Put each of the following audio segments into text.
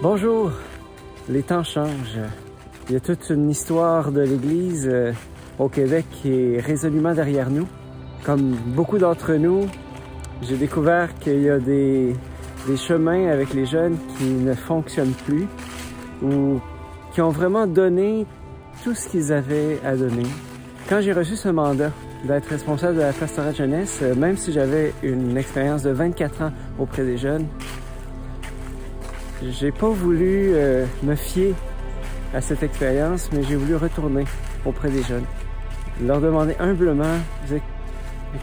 Bonjour! Les temps changent. Il y a toute une histoire de l'Église au Québec qui est résolument derrière nous. Comme beaucoup d'entre nous, j'ai découvert qu'il y a des chemins avec les jeunes qui ne fonctionnent plus ou qui ont vraiment donné tout ce qu'ils avaient à donner. Quand j'ai reçu ce mandat d'être responsable de la pastorale jeunesse, même si j'avais une expérience de 24 ans auprès des jeunes, j'ai pas voulu me fier à cette expérience, mais j'ai voulu retourner auprès des jeunes. Leur demander humblement, mais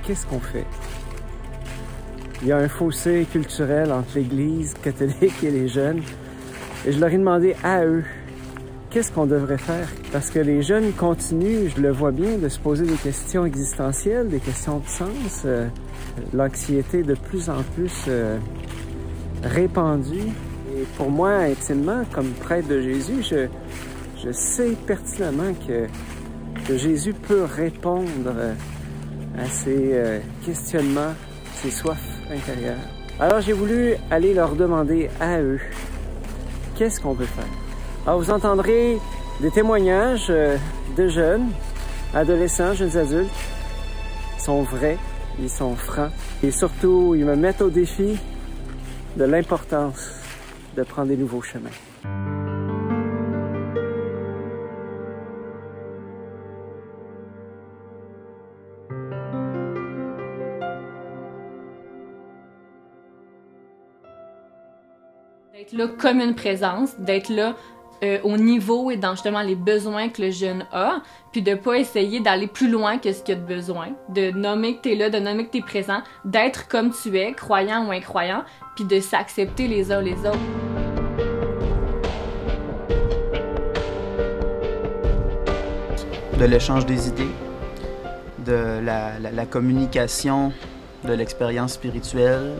qu'est-ce qu'on fait? Il y a un fossé culturel entre l'Église catholique et les jeunes. Et je leur ai demandé à eux, qu'est-ce qu'on devrait faire? Parce que les jeunes continuent, je le vois bien, de se poser des questions existentielles, des questions de sens, l'anxiété de plus en plus répandue. Et pour moi, intimement, comme prêtre de Jésus, je sais pertinemment que Jésus peut répondre à ces questionnements, ces soifs intérieures. Alors j'ai voulu aller leur demander à eux, qu'est-ce qu'on peut faire? Alors vous entendrez des témoignages de jeunes, adolescents, jeunes adultes. Ils sont vrais, ils sont francs et surtout ils me mettent au défi de l'importance de prendre des nouveaux chemins. D'être là comme une présence, d'être là au niveau et dans justement les besoins que le jeune a, puis de pas essayer d'aller plus loin que ce qu'il y a de besoin, de nommer que t'es là, de nommer que t'es présent, d'être comme tu es, croyant ou incroyant, puis de s'accepter les uns les autres. De l'échange des idées, de la communication, de l'expérience spirituelle,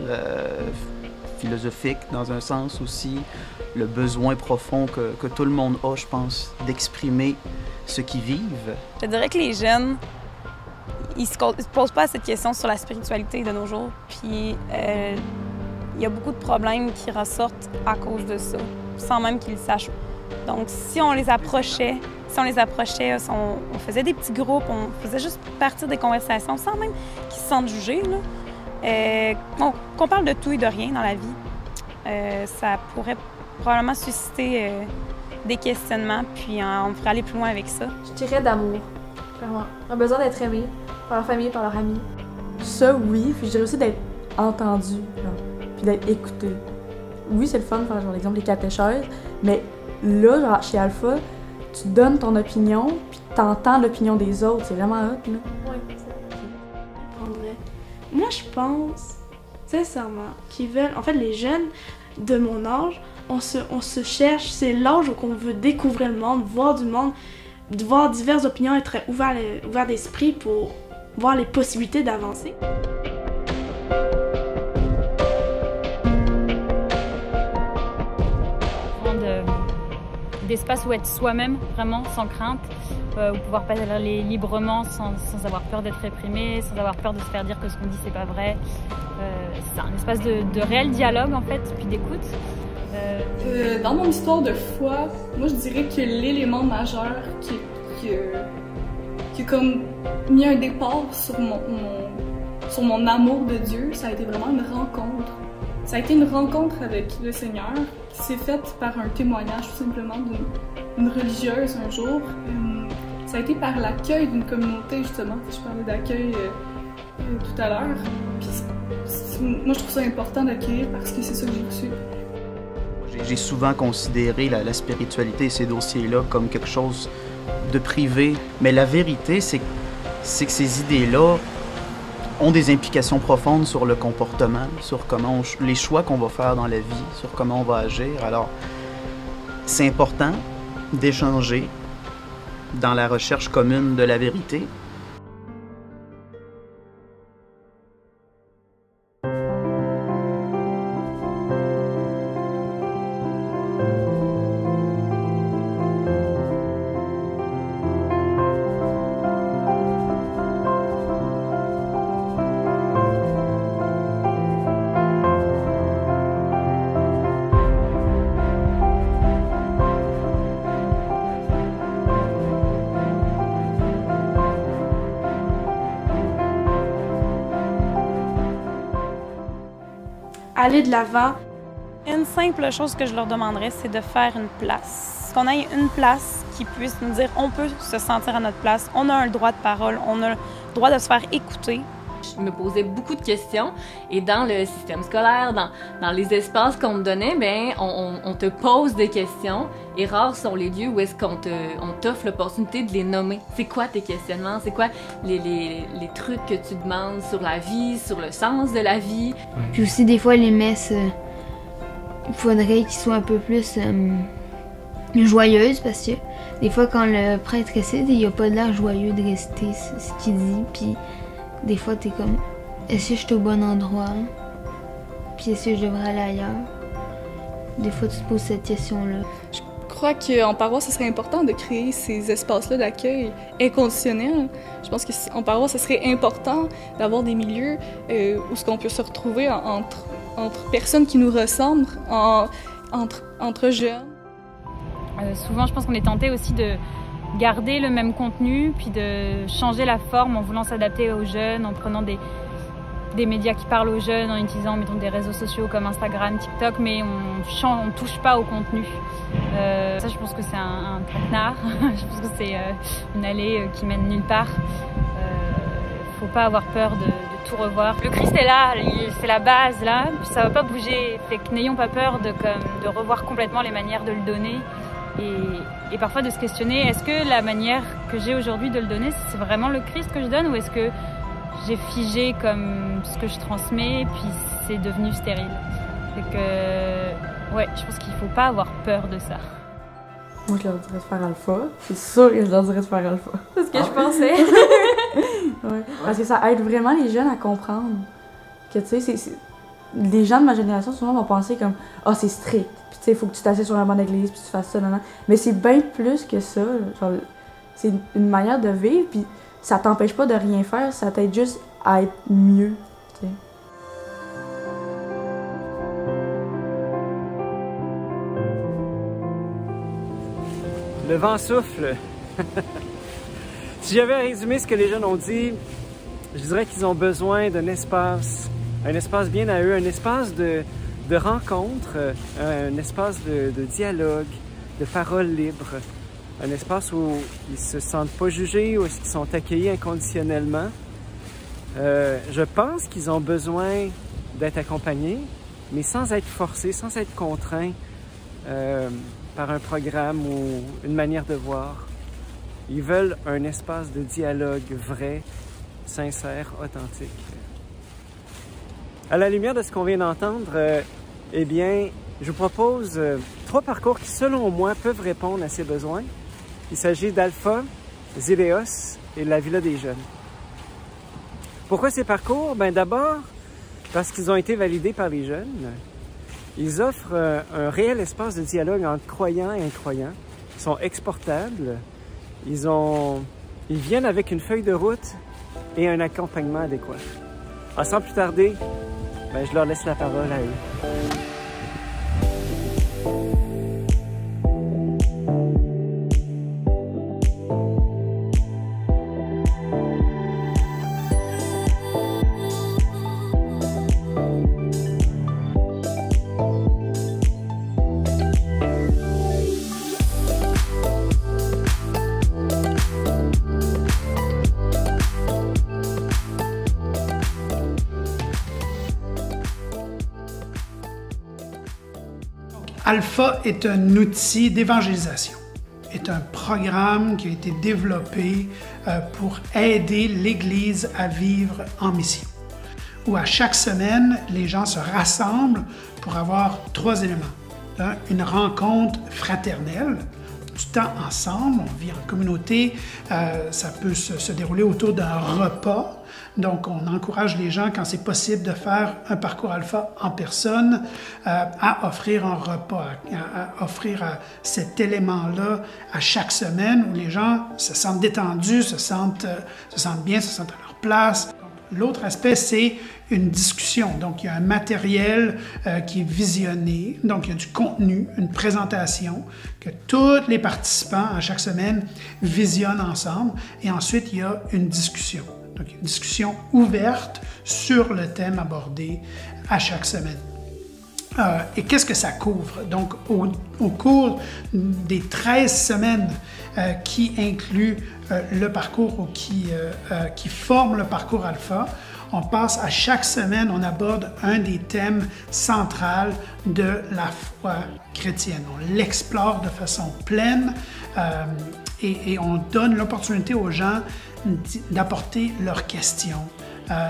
philosophique dans un sens aussi, le besoin profond que tout le monde a, je pense, d'exprimer ce qu'ils vivent. Je dirais que les jeunes, ils se posent pas cette question sur la spiritualité de nos jours, puis il y a beaucoup de problèmes qui ressortent à cause de ça, sans même qu'ils le sachent. Donc si on les approchait, on faisait des petits groupes, on faisait juste partir des conversations sans même qu'ils se sentent jugés, là. Qu'on parle de tout et de rien dans la vie, ça pourrait probablement susciter des questionnements, puis on pourrait aller plus loin avec ça. Je dirais d'amour, vraiment. Un besoin d'être aimé par leur famille, par leurs amis. Ça, oui, puis je dirais aussi d'être entendu, puis d'être écouté. Oui, c'est le fun de faire, genre, l'exemple des catéchèses, mais là, genre, chez Alpha, tu donnes ton opinion, puis t'entends l'opinion des autres. C'est vraiment hot, là. Oui, c'est vrai. Moi, je pense, sincèrement, qu'ils veulent... En fait, les jeunes de mon âge, on se cherche. C'est l'âge où on veut découvrir le monde, voir du monde, voir diverses opinions, être ouvert d'esprit pour voir les possibilités d'avancer. D'espace où être soi-même, vraiment, sans crainte, où pouvoir parler librement sans avoir peur d'être réprimé, sans avoir peur de se faire dire que ce qu'on dit c'est pas vrai. C'est un espace de réel dialogue en fait, puis d'écoute. Dans mon histoire de foi, moi je dirais que l'élément majeur qui a comme mis un départ sur mon amour de Dieu, ça a été vraiment une rencontre. Ça a été une rencontre avec le Seigneur qui s'est faite par un témoignage tout simplement d'une religieuse un jour. Ça a été par l'accueil d'une communauté justement, je parlais d'accueil tout à l'heure. Moi je trouve ça important d'accueillir parce que c'est ça que j'ai reçu. J'ai souvent considéré la spiritualité et ces dossiers-là comme quelque chose de privé, mais la vérité c'est que ces idées-là ont des implications profondes sur le comportement, sur comment les choix qu'on va faire dans la vie, sur comment on va agir. Alors, c'est important d'échanger dans la recherche commune de la vérité. aller de l'avant. Une simple chose que je leur demanderais, c'est de faire une place. Qu'on ait une place qui puisse nous dire on peut se sentir à notre place, on a un droit de parole, on a le droit de se faire écouter. Je me posais beaucoup de questions et dans le système scolaire, dans les espaces qu'on me donnait, ben on te pose des questions et rares sont les lieux où est-ce qu'on t'offre l'opportunité de les nommer. C'est quoi tes questionnements? C'est quoi les trucs que tu demandes sur la vie, sur le sens de la vie? Puis aussi des fois les messes, il faudrait qu'ils soient un peu plus joyeuses parce que des fois quand le prêtre récite, il n'y a pas l'air joyeux de réciter ce qu'il dit, puis des fois t'es comme est-ce que je suis au bon endroit? Puis est-ce que je devrais aller ailleurs? Des fois tu te poses cette question-là. Je crois qu'en paroisse, ce serait important de créer ces espaces-là d'accueil inconditionnel. Je pense qu'en paroisse, ce serait important d'avoir des milieux où ce qu'on peut se retrouver entre personnes qui nous ressemblent, entre jeunes. Souvent, je pense qu'on est tenté aussi de garder le même contenu, puis de changer la forme en voulant s'adapter aux jeunes, en prenant des médias qui parlent aux jeunes, en utilisant mettons, des réseaux sociaux comme Instagram, TikTok, mais on ne touche pas au contenu. Ça, je pense que c'est un traquenard. Je pense que c'est une allée qui mène nulle part. Faut pas avoir peur de tout revoir. Le Christ est là, c'est la base là, puis ça va pas bouger. Fait que n'ayons pas peur de revoir complètement les manières de le donner et parfois de se questionner, est-ce que la manière que j'ai aujourd'hui de le donner, c'est vraiment le Christ que je donne ou est-ce que j'ai figé comme ce que je transmets puis c'est devenu stérile. Fait que ouais, je pense qu'il faut pas avoir peur de ça. Moi, je leur dirais de faire alpha. C'est sûr que je leur dirais de faire alpha. C'est ce que je pensais. Ouais. Parce que ça aide vraiment les jeunes à comprendre que, tu sais, les gens de ma génération, souvent, vont penser comme « Ah, c'est strict. Puis, tu sais, il faut que tu t'assieds sur la banc d'église, puis tu fasses ça, nan, nan. » Mais c'est bien plus que ça. Genre, c'est une manière de vivre, puis ça t'empêche pas de rien faire, ça t'aide juste à être mieux, tu sais. Le vent souffle. Si j'avais à résumer ce que les jeunes ont dit, je dirais qu'ils ont besoin d'un espace, un espace bien à eux, un espace de rencontre, un espace de dialogue, de parole libre, un espace où ils se sentent pas jugés, où ils sont accueillis inconditionnellement. Je pense qu'ils ont besoin d'être accompagnés, mais sans être forcés, sans être contraints par un programme ou une manière de voir. Ils veulent un espace de dialogue vrai, sincère, authentique. À la lumière de ce qu'on vient d'entendre, eh bien, je vous propose 3 parcours qui, selon moi, peuvent répondre à ces besoins. Il s'agit d'Alpha, Zéléos et la Villa des Jeunes. Pourquoi ces parcours? Ben d'abord, parce qu'ils ont été validés par les jeunes. Ils offrent un réel espace de dialogue entre croyants et incroyants. Ils sont exportables. Ils viennent avec une feuille de route et un accompagnement adéquat. Alors, sans plus tarder, ben, je leur laisse la parole à eux. Alpha est un outil d'évangélisation, est un programme qui a été développé pour aider l'Église à vivre en mission, où à chaque semaine, les gens se rassemblent pour avoir 3 éléments. Une rencontre fraternelle, du temps ensemble, on vit en communauté, ça peut se dérouler autour d'un repas. Donc, on encourage les gens, quand c'est possible, de faire un parcours alpha en personne, à offrir un repas, à offrir cet élément-là à chaque semaine où les gens se sentent détendus, se sentent bien, se sentent à leur place. L'autre aspect, c'est une discussion. Donc, il y a un matériel qui est visionné. Donc, il y a du contenu, une présentation que tous les participants, à chaque semaine, visionnent ensemble. Et ensuite, il y a une discussion. Donc, une discussion ouverte sur le thème abordé à chaque semaine. Et qu'est-ce que ça couvre? Donc, au cours des 13 semaines qui incluent le parcours ou qui forment le parcours alpha, on passe à chaque semaine, on aborde un des thèmes centraux de la foi chrétienne. On l'explore de façon pleine et on donne l'opportunité aux gens d'apporter leurs questions,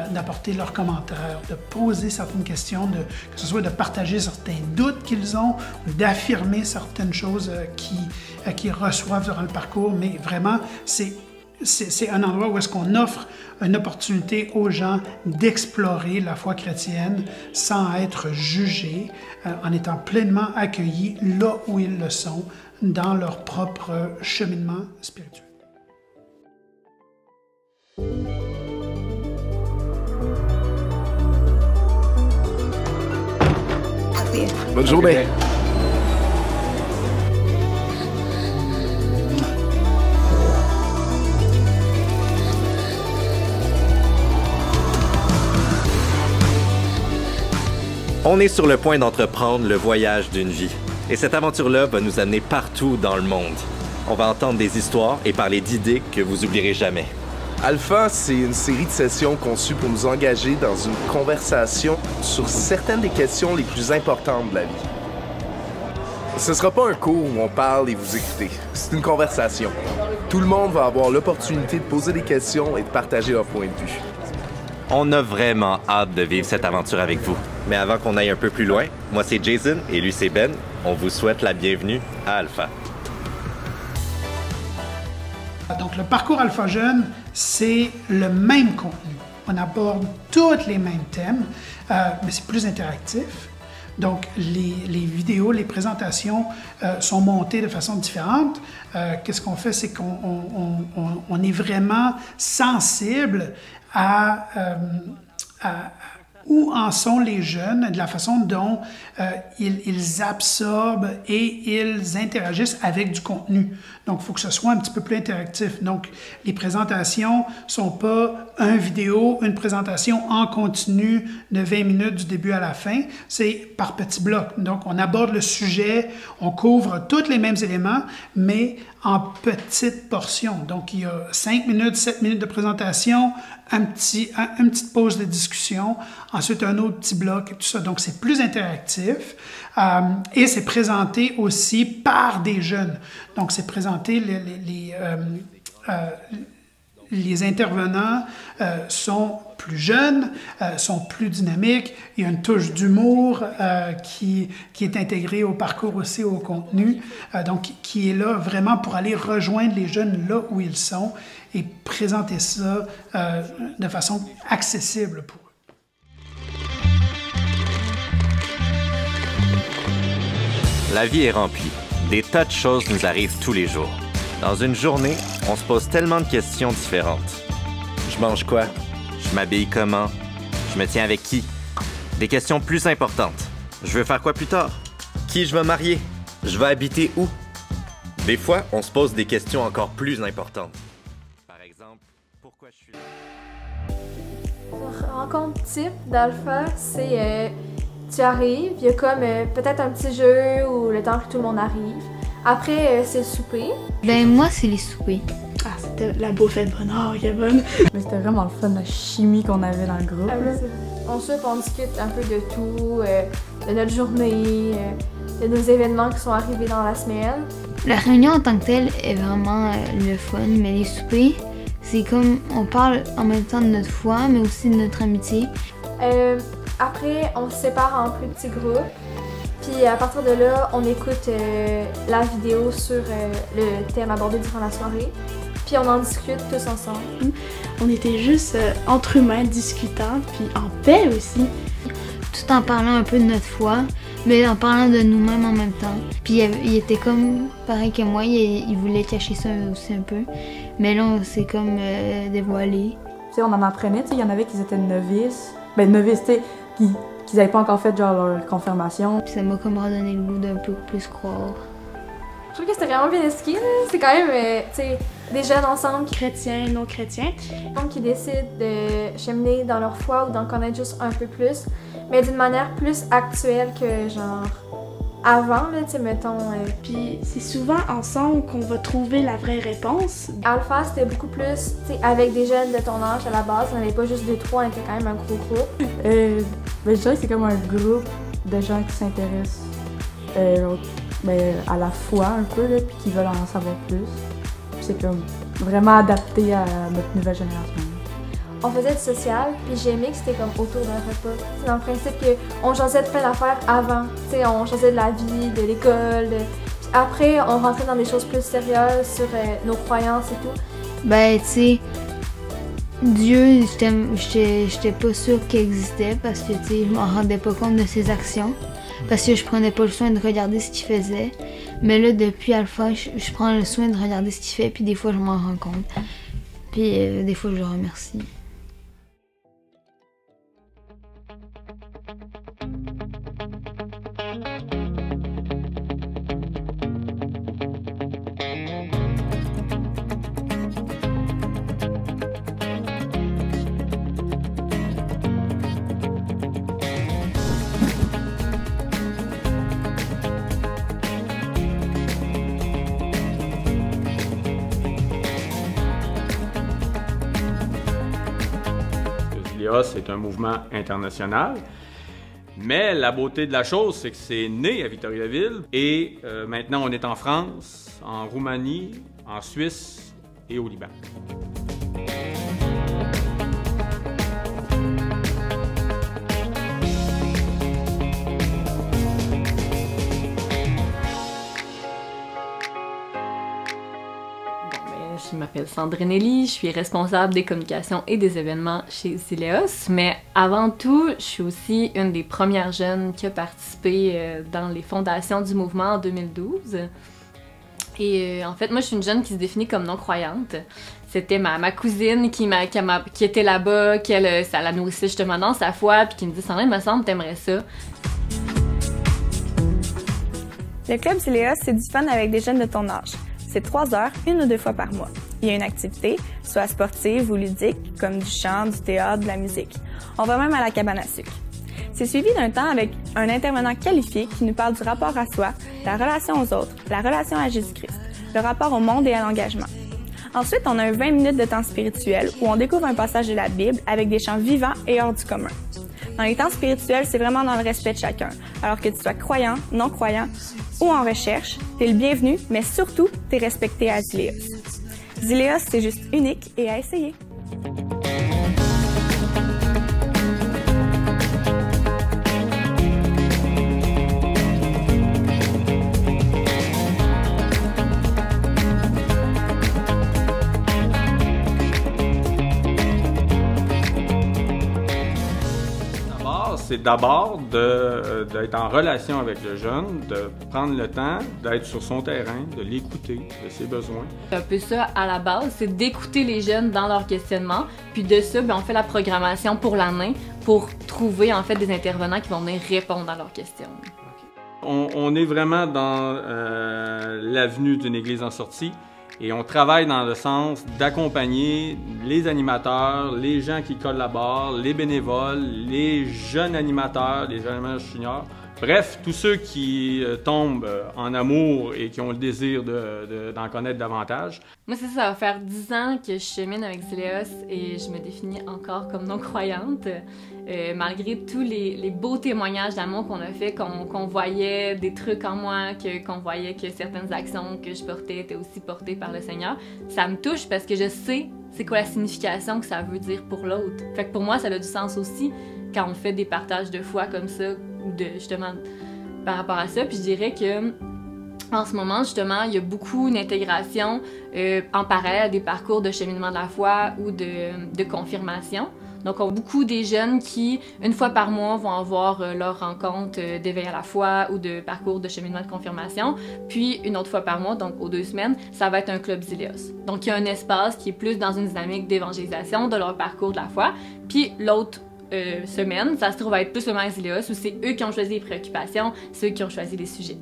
d'apporter leurs commentaires, de poser certaines questions, que ce soit de partager certains doutes qu'ils ont ou d'affirmer certaines choses qu'ils reçoivent durant le parcours. Mais vraiment, c'est un endroit où est-ce qu'on offre une opportunité aux gens d'explorer la foi chrétienne sans être jugés, en étant pleinement accueillis là où ils le sont, dans leur propre cheminement spirituel. Bonne journée. On est sur le point d'entreprendre le voyage d'une vie. Et cette aventure-là va nous amener partout dans le monde. On va entendre des histoires et parler d'idées que vous oublierez jamais. Alpha, c'est une série de sessions conçues pour nous engager dans une conversation sur certaines des questions les plus importantes de la vie. Ce ne sera pas un cours où on parle et vous écoutez. C'est une conversation. Tout le monde va avoir l'opportunité de poser des questions et de partager leur point de vue. On a vraiment hâte de vivre cette aventure avec vous. Mais avant qu'on aille un peu plus loin, moi c'est Jason et lui c'est Ben. On vous souhaite la bienvenue à Alpha. Donc le parcours Alpha Jeune, c'est le même contenu. On aborde tous les mêmes thèmes, mais c'est plus interactif. Donc les vidéos, les présentations sont montées de façon différente. Qu'est-ce qu'on fait? C'est qu'on est vraiment sensible à où en sont les jeunes, de la façon dont ils absorbent et ils interagissent avec du contenu. Donc, il faut que ce soit un petit peu plus interactif. Donc, les présentations ne sont pas une vidéo, une présentation en continu de 20 minutes du début à la fin. C'est par petits blocs. Donc, on aborde le sujet, on couvre tous les mêmes éléments, mais en petites portions. Donc, il y a 5 minutes, 7 minutes de présentation, une petite pause de discussion, ensuite un autre petit bloc et tout ça. Donc, c'est plus interactif et c'est présenté aussi par des jeunes. Donc, c'est présenté, les intervenants sont plus jeunes, sont plus dynamiques. Il y a une touche d'humour qui est intégrée au parcours aussi, au contenu, donc qui est là vraiment pour aller rejoindre les jeunes là où ils sont et présenter ça de façon accessible pour eux. La vie est remplie. Des tas de choses nous arrivent tous les jours. Dans une journée, on se pose tellement de questions différentes. Je mange quoi? Je m'habille comment? Je me tiens avec qui? Des questions plus importantes. Je veux faire quoi plus tard? Qui je vais marier? Je vais habiter où? Des fois, on se pose des questions encore plus importantes. Par exemple, pourquoi je suis là? Notre rencontre type d'Alpha, c'est tu arrives, il y a comme peut-être un petit jeu ou le temps que tout le monde arrive. Après, c'est le souper. Ben moi, c'est les soupers. Ah, c'était la bouffette bonheur qui est bonne. Mais c'était vraiment le fun, la chimie qu'on avait dans le groupe. Ensuite, on discute un peu de tout, de notre journée, de nos événements qui sont arrivés dans la semaine. La réunion en tant que telle est vraiment le fun, mais les soupers, c'est comme on parle en même temps de notre foi, mais aussi de notre amitié. Après, on se sépare en plus petits groupes. Puis à partir de là, on écoute la vidéo sur le thème abordé durant la soirée. Puis on en discute tous ensemble. On était juste entre humains discutant, puis en paix aussi. Tout en parlant un peu de notre foi, mais en parlant de nous-mêmes en même temps. Puis il était comme pareil que moi, il voulait cacher ça aussi un peu. Mais là, on s'est comme dévoilé. Tu sais, on en apprenait, il y en avait qui étaient novices. Ben novices, tu sais, qu'ils n'avaient pas encore fait genre leur confirmation. Puis ça m'a comme redonné le goût d'un peu plus croire. Je trouve que c'était vraiment bien expliqué. C'est quand même, tu sais, des jeunes ensemble chrétiens, non chrétiens, qui décident de cheminer dans leur foi ou d'en connaître juste un peu plus, mais d'une manière plus actuelle que genre avant, là, tu sais, mettons. Puis c'est souvent ensemble qu'on va trouver la vraie réponse. Alpha, c'était beaucoup plus, tu sais, avec des jeunes de ton âge à la base, on n'avait pas juste 2-3, on était quand même un gros groupe. Ben, je dirais que c'est comme un groupe de gens qui s'intéressent à la foi un peu, là, puis qui veulent en savoir plus. Puis c'est comme vraiment adapté à notre nouvelle génération. On faisait du social, puis j'aimais que c'était comme autour d'un repas. C'est dans le principe qu'on jasait de plein d'affaires avant. T'sais, on jasait de la vie, de l'école. Puis après, on rentrait dans des choses plus sérieuses sur nos croyances et tout. Ben, tu sais, Dieu, j'étais pas sûre qu'il existait parce que, tu sais, je m'en rendais pas compte de ses actions. Parce que je prenais pas le soin de regarder ce qu'il faisait. Mais là, depuis Alpha, je prends le soin de regarder ce qu'il fait, puis des fois, je m'en rends compte. Puis des fois, je le remercie. C'est un mouvement international, mais la beauté de la chose, c'est que c'est né à Victoriaville et maintenant on est en France, en Roumanie, en Suisse et au Liban. Je m'appelle Sandrine Elie, je suis responsable des communications et des événements chez Zileos, mais avant tout, je suis aussi une des premières jeunes qui a participé dans les fondations du mouvement en 2012. Et en fait, moi, je suis une jeune qui se définit comme non-croyante. C'était ma cousine qui était là-bas, ça la nourrissait justement dans sa foi, puis qui me dit « Sandrine, me semble, t'aimerais ça. » Le Club Zileos, c'est du fun avec des jeunes de ton âge. C'est 3 heures, 1 ou 2 fois par mois. Il y a une activité, soit sportive ou ludique, comme du chant, du théâtre, de la musique. On va même à la cabane à sucre. C'est suivi d'un temps avec un intervenant qualifié qui nous parle du rapport à soi, la relation aux autres, la relation à Jésus-Christ, le rapport au monde et à l'engagement. Ensuite, on a un 20 minutes de temps spirituel où on découvre un passage de la Bible avec des chants vivants et hors du commun. Dans les temps spirituels, c'est vraiment dans le respect de chacun. Alors que tu sois croyant, non-croyant ou en recherche, t'es le bienvenu, mais surtout, t'es respecté à Zileos. Zileos, c'est juste unique et à essayer. C'est d'abord d'être en relation avec le jeune, de prendre le temps d'être sur son terrain, de l'écouter, de ses besoins. C'est un peu ça à la base, c'est d'écouter les jeunes dans leur questionnement, puis de ça, on fait la programmation pour l'année pour trouver en fait des intervenants qui vont venir répondre à leurs questions. On est vraiment dans l'avenue d'une église en sortie. Et on travaille dans le sens d'accompagner les animateurs, les gens qui collaborent, les bénévoles, les jeunes animateurs, les animateurs juniors. Bref, tous ceux qui tombent en amour et qui ont le désir d'en connaître davantage. Moi, ça va faire 10 ans que je chemine avec Zileos et je me définis encore comme non-croyante. Malgré tous les beaux témoignages d'amour qu'on a fait, qu'on voyait des trucs en moi, qu'on voyait que certaines actions que je portais étaient aussi portées par le Seigneur, ça me touche parce que je sais c'est quoi la signification que ça veut dire pour l'autre. Fait que pour moi, ça a du sens aussi quand on fait des partages de foi comme ça, justement par rapport à ça. Puis je dirais que en ce moment, justement, il y a beaucoup d'intégration en parallèle à des parcours de cheminement de la foi ou de confirmation. Donc, on a beaucoup des jeunes qui, une fois par mois, vont avoir leur rencontre d'éveil à la foi ou de parcours de cheminement de confirmation. Puis, une autre fois par mois, donc aux 2 semaines, ça va être un club Zileos. Donc, il y a un espace qui est plus dans une dynamique d'évangélisation de leur parcours de la foi. Puis, l'autre semaine, ça se trouve à être plus le même Zileos où c'est eux qui ont choisi les préoccupations, c'est eux qui ont choisi les sujets.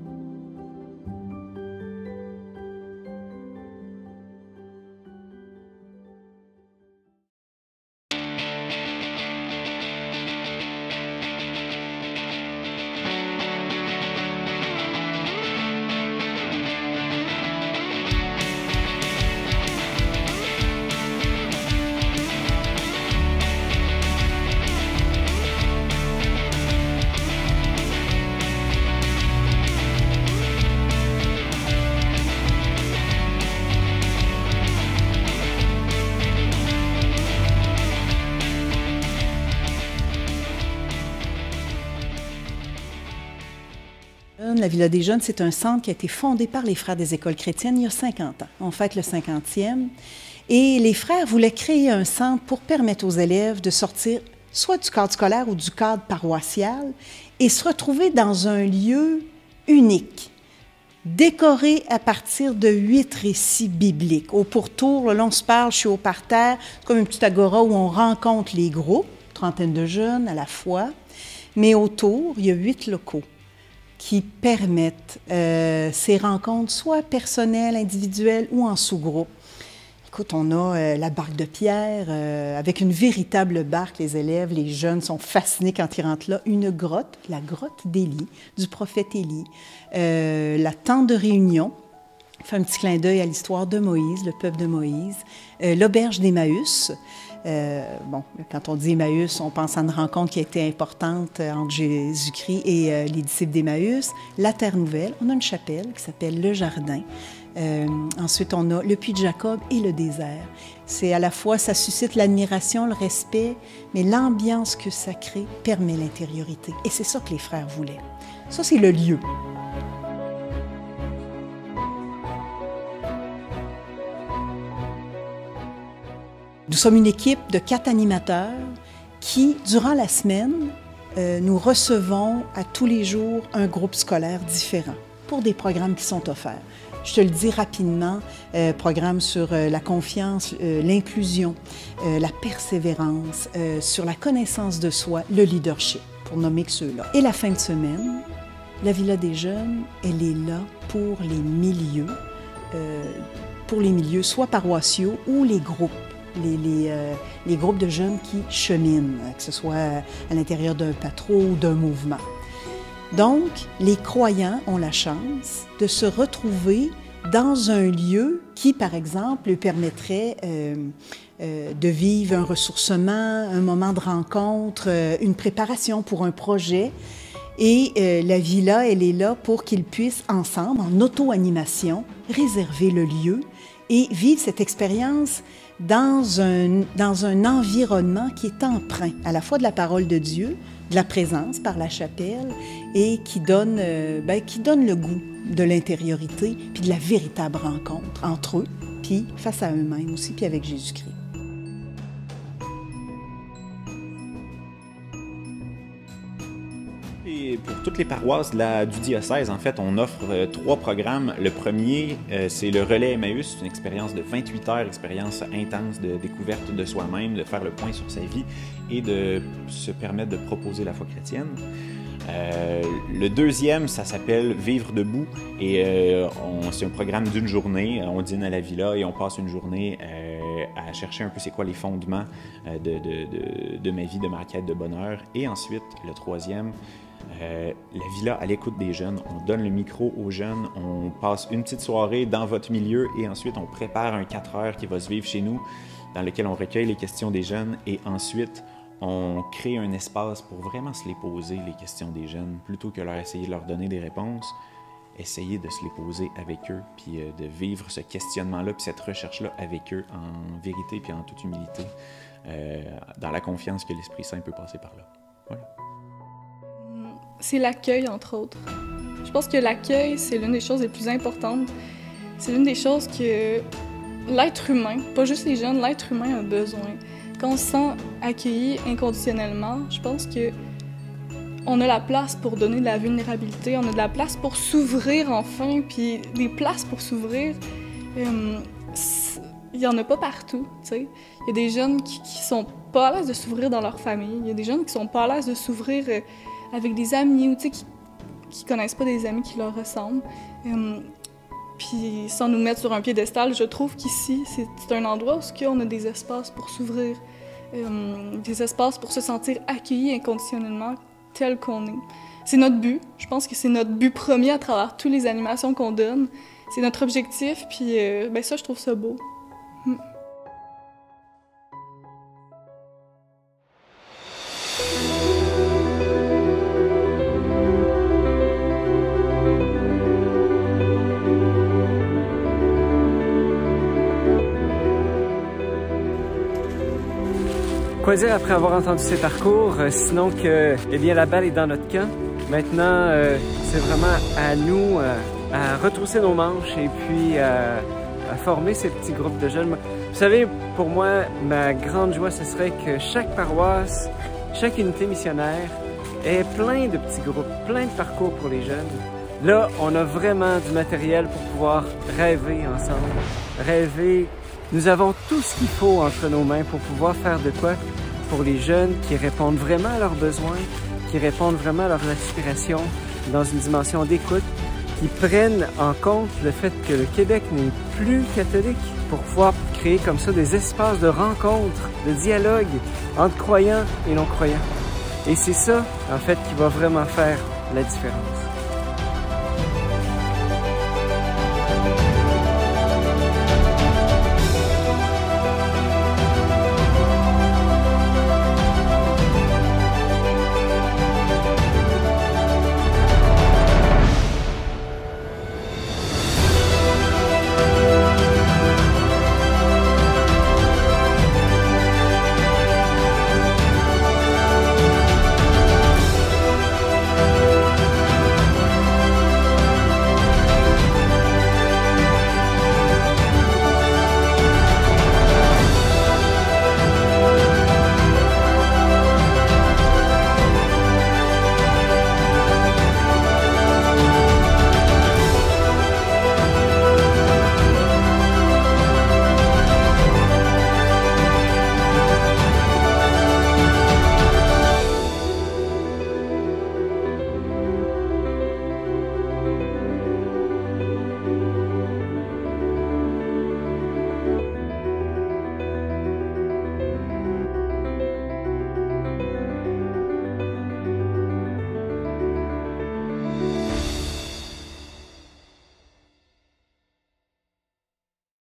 jeunes. La Villa des jeunes, c'est un centre qui a été fondé par les frères des écoles chrétiennes il y a 50 ans. On fête le 50e. Et les frères voulaient créer un centre pour permettre aux élèves de sortir soit du cadre scolaire ou du cadre paroissial et se retrouver dans un lieu unique, décoré à partir de 8 récits bibliques. Au pourtour, là, on se parle, je suis au parterre, c'est comme une petite agora où on rencontre les groupes, trentaine de jeunes à la fois, mais autour, il y a 8 locaux qui permettent ces rencontres, soit personnelles, individuelles ou en sous-groupe. Écoute, on a la barque de pierre, avec une véritable barque. Les élèves, les jeunes sont fascinés quand ils rentrent là. Une grotte, la grotte d'Élie, du prophète Élie. La tente de réunion, on fait un petit clin d'œil à l'histoire de Moïse, le peuple de Moïse. L'auberge d'Emmaüs. Bon, quand on dit Emmaüs, on pense à une rencontre qui a été importante entre Jésus-Christ et les disciples d'Emmaüs. La Terre Nouvelle, on a une chapelle qui s'appelle Le Jardin. Ensuite, on a le Puy de Jacob et le désert. C'est à la fois, ça suscite l'admiration, le respect, mais l'ambiance que ça crée permet l'intériorité. Et c'est ça que les frères voulaient. Ça, c'est le lieu. Nous sommes une équipe de 4 animateurs qui, durant la semaine, nous recevons à tous les jours un groupe scolaire différent pour des programmes qui sont offerts. Je te le dis rapidement, programme sur la confiance, l'inclusion, la persévérance, sur la connaissance de soi, le leadership, pour nommer que ceux-là. Et la fin de semaine, la Villa des jeunes, elle est là pour les milieux soit paroissiaux ou les groupes. Les groupes de jeunes qui cheminent, que ce soit à l'intérieur d'un patro ou d'un mouvement. Donc, les croyants ont la chance de se retrouver dans un lieu qui, par exemple, leur permettrait de vivre un ressourcement, un moment de rencontre, une préparation pour un projet. Et la Villa, elle est là pour qu'ils puissent ensemble, en auto-animation, réserver le lieu et vivre cette expérience dans un environnement qui est empreint à la fois de la parole de Dieu, de la présence par la chapelle et qui donne le goût de l'intériorité puis de la véritable rencontre entre eux, puis face à eux-mêmes aussi, puis avec Jésus-Christ. Et pour toutes les paroisses du diocèse, en fait, on offre 3 programmes. Le premier, c'est le relais Emmaüs, une expérience de 28 heures, expérience intense de découverte de soi-même, de faire le point sur sa vie et de se permettre de proposer la foi chrétienne. Le deuxième, ça s'appelle Vivre debout et c'est un programme d'une journée. On dîne à la Villa et on passe une journée à chercher un peu c'est quoi les fondements de ma vie, de ma quête de bonheur. Et ensuite, le troisième, la Villa à l'écoute des jeunes. On donne le micro aux jeunes, on passe une petite soirée dans votre milieu et ensuite on prépare un 4 heures qui va se vivre chez nous dans lequel on recueille les questions des jeunes et ensuite on crée un espace pour vraiment se les poser, les questions des jeunes, plutôt que essayer de leur donner des réponses, essayer de se les poser avec eux, puis de vivre ce questionnement-là, puis cette recherche-là avec eux en vérité, puis en toute humilité, dans la confiance que l'Esprit Saint peut passer par là. Voilà. C'est l'accueil, entre autres. Je pense que l'accueil, c'est l'une des choses les plus importantes. C'est l'une des choses que l'être humain, pas juste les jeunes, l'être humain a besoin. Quand on se sent accueilli inconditionnellement, je pense que on a la place pour donner de la vulnérabilité, on a de la place pour s'ouvrir enfin, puis des places pour s'ouvrir, il y en a pas partout, tu sais. Il y a des jeunes qui sont pas à l'aise de s'ouvrir dans leur famille, il y a des jeunes qui sont pas à l'aise de s'ouvrir avec des amis, ou tu sais, qui connaissent pas des amis qui leur ressemblent. Puis sans nous mettre sur un piédestal, je trouve qu'ici, c'est un endroit où on a des espaces pour s'ouvrir, des espaces pour se sentir accueillis inconditionnellement tel qu'on est. C'est notre but. Je pense que c'est notre but premier à travers toutes les animations qu'on donne. C'est notre objectif, puis ça, je trouve ça beau. Quoi dire après avoir entendu ces parcours, sinon que, la balle est dans notre camp. Maintenant, c'est vraiment à nous à retrousser nos manches et puis à former ces petits groupes de jeunes. Vous savez, pour moi, ma grande joie, ce serait que chaque paroisse, chaque unité missionnaire ait plein de petits groupes, plein de parcours pour les jeunes. Là, on a vraiment du matériel pour pouvoir rêver ensemble. Rêver. Nous avons tout ce qu'il faut entre nos mains pour pouvoir faire de quoi pour les jeunes qui répondent vraiment à leurs besoins, qui répondent vraiment à leurs aspirations dans une dimension d'écoute, qui prennent en compte le fait que le Québec n'est plus catholique pour pouvoir créer comme ça des espaces de rencontre, de dialogue entre croyants et non-croyants. Et c'est ça, en fait, qui va vraiment faire la différence.